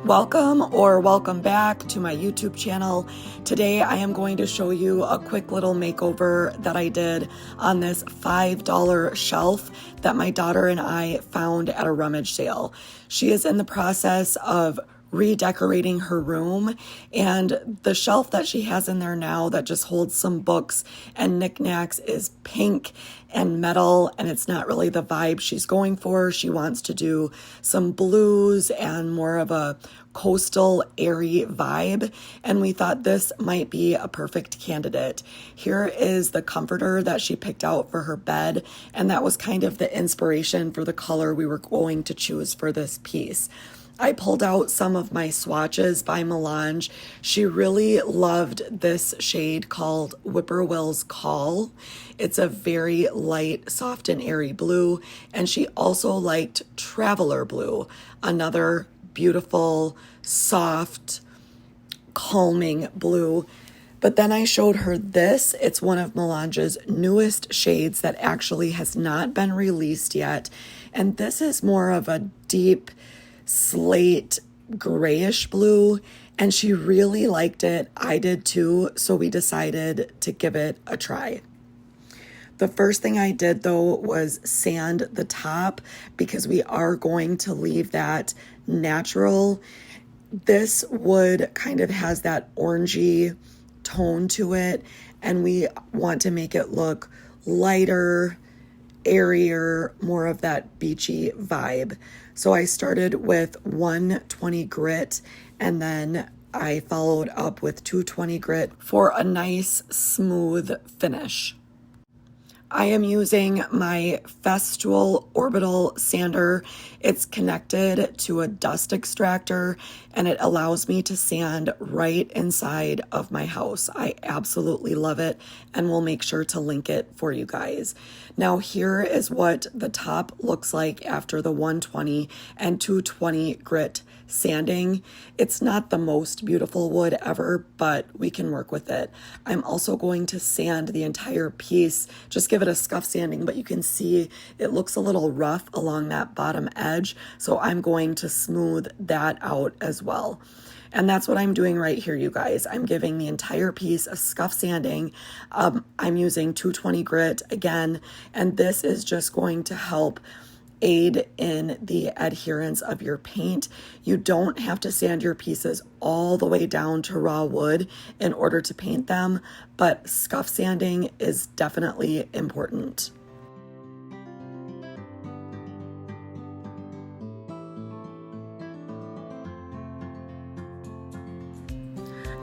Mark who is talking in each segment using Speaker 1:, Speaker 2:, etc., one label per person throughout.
Speaker 1: Welcome back to my YouTube channel. Today I am going to show you a quick little makeover that I did on this $5 shelf that my daughter and I found at a rummage sale. She is in the process of redecorating her room, and the shelf that she has in there now that just holds some books and knickknacks is pink and metal, and it's not really the vibe she's going for. She wants to do some blues and more of a coastal airy vibe, and we thought this might be a perfect candidate. Here is the comforter that she picked out for her bed, and that was kind of the inspiration for the color we were going to choose for this piece. I pulled out some of my swatches by Melange. She really loved this shade called Whippoorwill's Call. It's a very light, soft, and airy blue. And she also liked Traveler Blue, another beautiful, soft, calming blue. But then I showed her this. It's one of Melange's newest shades that actually has not been released yet. And this is more of a deep slate grayish blue, and she really liked it. I did too, so we decided to give it a try. The first thing I did though was sand the top because we are going to leave that natural. This wood kind of has that orangey tone to it, and we want to make it look lighter, airier, more of that beachy vibe. So I started with 120 grit, and then I followed up with 220 grit for a nice smooth finish. I am using my Festool Orbital sander. It's connected to a dust extractor, and it allows me to sand right inside of my house. I absolutely love it, and we'll make sure to link it for you guys. Now here is what the top looks like after the 120 and 220 grit sanding. It's not the most beautiful wood ever, but we can work with it. I'm also going to sand the entire piece, just give it a scuff sanding, but you can see it looks a little rough along that bottom edge, so I'm going to smooth that out as well. And that's what I'm doing right here, you guys. I'm giving the entire piece a scuff sanding. I'm using 220 grit again, and this is just going to help aid in the adherence of your paint. You don't have to sand your pieces all the way down to raw wood in order to paint them, but scuff sanding is definitely important.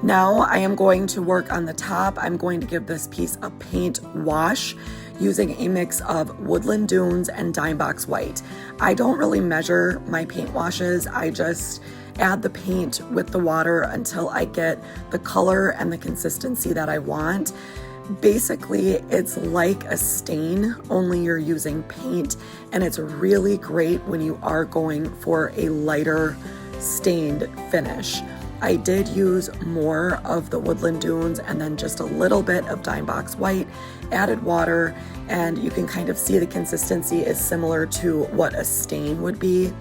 Speaker 1: Now I am going to work on the top. I'm going to give this piece a paint wash using a mix of Woodland Dunes and Dime Box White. I don't really measure my paint washes. I just add the paint with the water until I get the color and the consistency that I want. Basically, it's like a stain, only you're using paint, and it's really great when you are going for a lighter stained finish. I did use more of the Woodland Dunes and then just a little bit of Dime Box White, added water, and you can kind of see the consistency is similar to what a stain would be.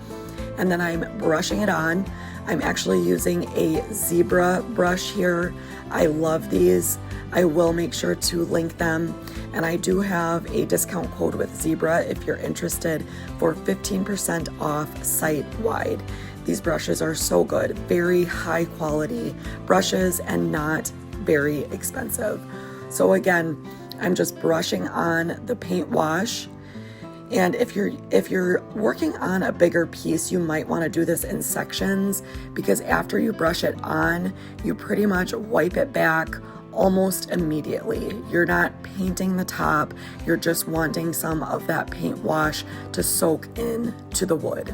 Speaker 1: And then I'm brushing it on. I'm actually using a zebra brush here. I love these. I will make sure to link them. And I do have a discount code with Zebra if you're interested for 15% off site-wide. These brushes are so good, very high quality brushes and not very expensive. So again, I'm just brushing on the paint wash. And if you're working on a bigger piece, you might want to do this in sections, because after you brush it on, you pretty much wipe it back almost immediately. You're not painting the top, you're just wanting some of that paint wash to soak in to the wood.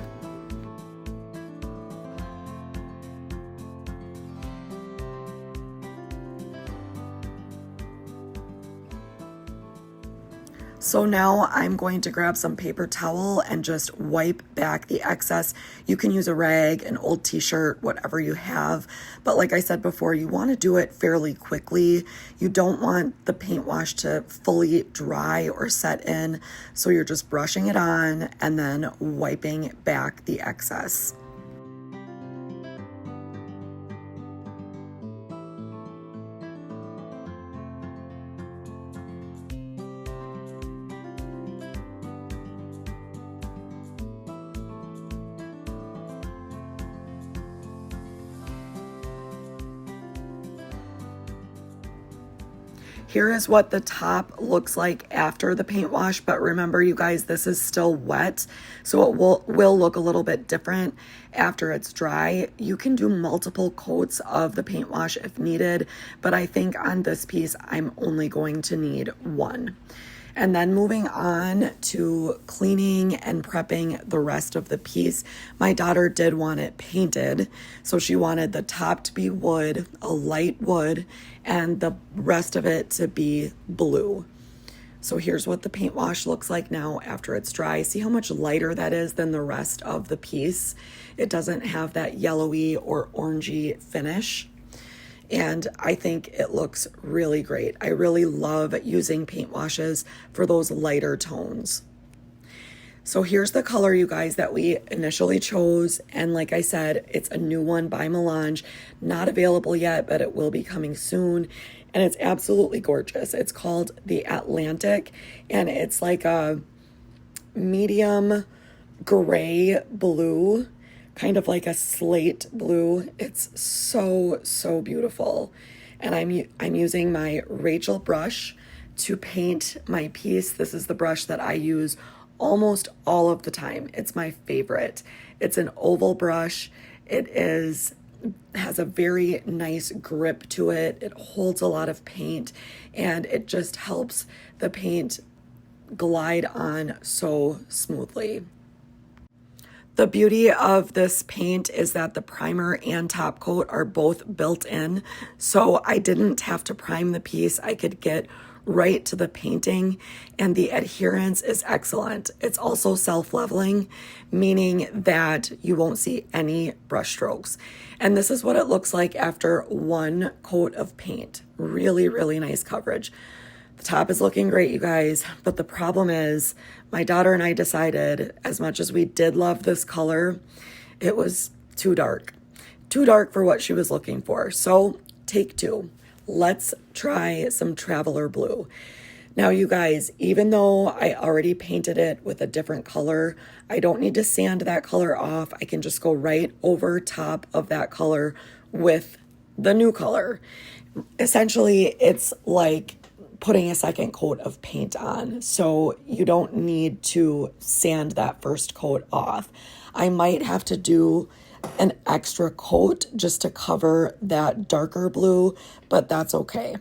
Speaker 1: So now I'm going to grab some paper towel and just wipe back the excess. You can use a rag, an old t-shirt, whatever you have. But like I said before, you want to do it fairly quickly. You don't want the paint wash to fully dry or set in. So you're just brushing it on and then wiping back the excess. Here is what the top looks like after the paint wash, but remember you guys, this is still wet, so it will look a little bit different after it's dry. You can do multiple coats of the paint wash if needed, but I think on this piece, I'm only going to need one. And then moving on to cleaning and prepping the rest of the piece, my daughter did want it painted. So she wanted the top to be wood, a light wood, and the rest of it to be blue. So here's what the paint wash looks like now after it's dry. See how much lighter that is than the rest of the piece? It doesn't have that yellowy or orangey finish. And I think it looks really great. I really love using paint washes for those lighter tones. So here's the color, you guys, that we initially chose. And like I said, it's a new one by Melange. Not available yet, but it will be coming soon. And it's absolutely gorgeous. It's called the Atlantic, and it's like a medium gray blue, kind of like a slate blue. It's so, so beautiful. And I'm using my Rachel brush to paint my piece. This is the brush that I use almost all of the time. It's my favorite. It's an oval brush. It has a very nice grip to it. It holds a lot of paint, and it just helps the paint glide on so smoothly. The beauty of this paint is that the primer and top coat are both built in, so I didn't have to prime the piece. I could get right to the painting, and the adherence is excellent. It's also self-leveling, meaning that you won't see any brush strokes. And this is what it looks like after one coat of paint. Really, really nice coverage. The top is looking great, you guys, but the problem is my daughter and I decided, as much as we did love this color, it was too dark for what she was looking for. So take two. Let's try some Traveler Blue. Now, you guys, even though I already painted it with a different color, I don't need to sand that color off. I can just go right over top of that color with the new color. Essentially, it's like putting a second coat of paint on, so you don't need to sand that first coat off. I might have to do an extra coat just to cover that darker blue, but that's okay.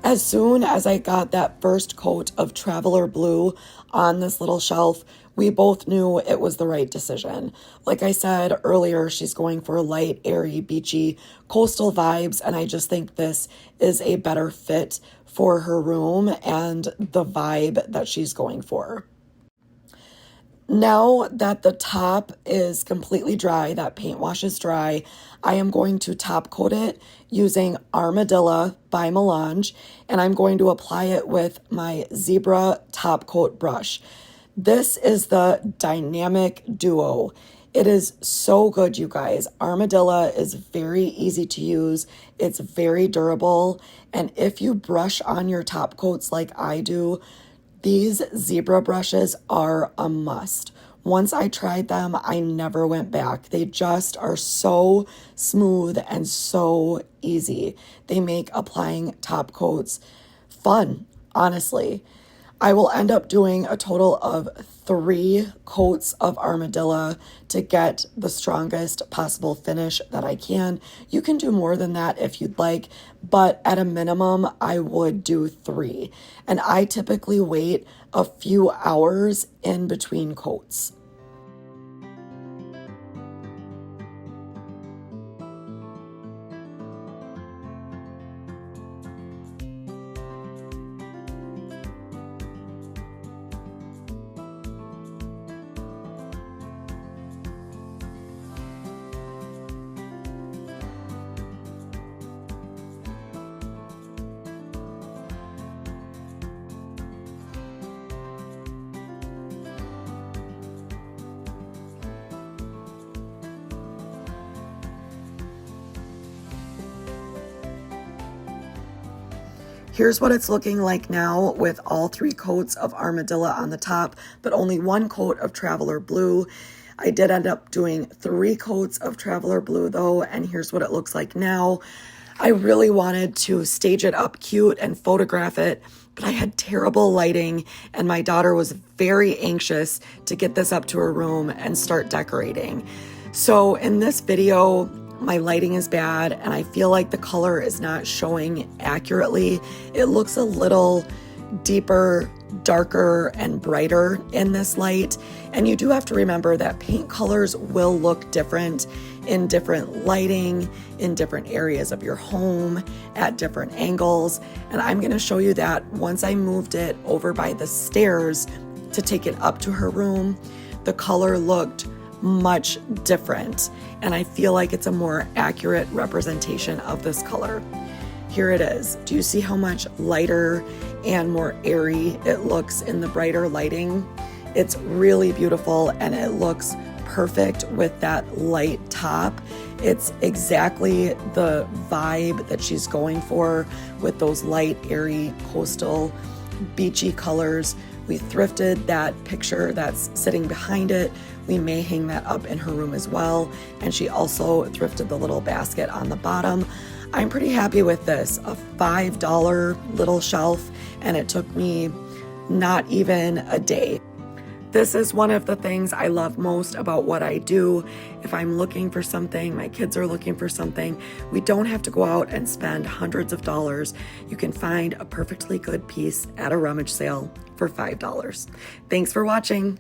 Speaker 1: As soon as I got that first coat of Traveler Blue on this little shelf, we both knew it was the right decision. Like I said earlier, she's going for light, airy, beachy, coastal vibes, and I just think this is a better fit for her room and the vibe that she's going for. Now that the top is completely dry, that paint wash is dry, I am going to top coat it using Armadillo by Melange, and I'm going to apply it with my Zebra top coat brush. This is the Dynamic Duo. It is so good, you guys. Armadillo is very easy to use. It's very durable, and if you brush on your top coats like I do, these Zebra brushes are a must. Once I tried them, I never went back. They just are so smooth and so easy. They make applying top coats fun, honestly. I will end up doing a total of 3 coats of Armadillo to get the strongest possible finish that I can. You can do more than that if you'd like, but at a minimum, I would do 3. And I typically wait a few hours in between coats. Here's what it's looking like now with all 3 coats of Armadillo on the top, but only 1 coat of Traveler Blue. I did end up doing 3 coats of Traveler Blue though, and here's what it looks like now. I really wanted to stage it up cute and photograph it, but I had terrible lighting and my daughter was very anxious to get this up to her room and start decorating. So in this video, my lighting is bad and I feel like the color is not showing accurately. It looks a little deeper, darker, and brighter in this light. And you do have to remember that paint colors will look different in different lighting, in different areas of your home, at different angles. And I'm gonna show you that once I moved it over by the stairs to take it up to her room, the color looked much different. And I feel like it's a more accurate representation of this color. Here it is. Do you see how much lighter and more airy it looks in the brighter lighting? It's really beautiful and it looks perfect with that light top. It's exactly the vibe that she's going for with those light, airy, coastal, beachy colors. We thrifted that picture that's sitting behind it. We may hang that up in her room as well. And she also thrifted the little basket on the bottom. I'm pretty happy with this, a $5 little shelf, and it took me not even a day. This is one of the things I love most about what I do. If I'm looking for something, my kids are looking for something, we don't have to go out and spend hundreds of dollars. You can find a perfectly good piece at a rummage sale for $5. Thanks for watching.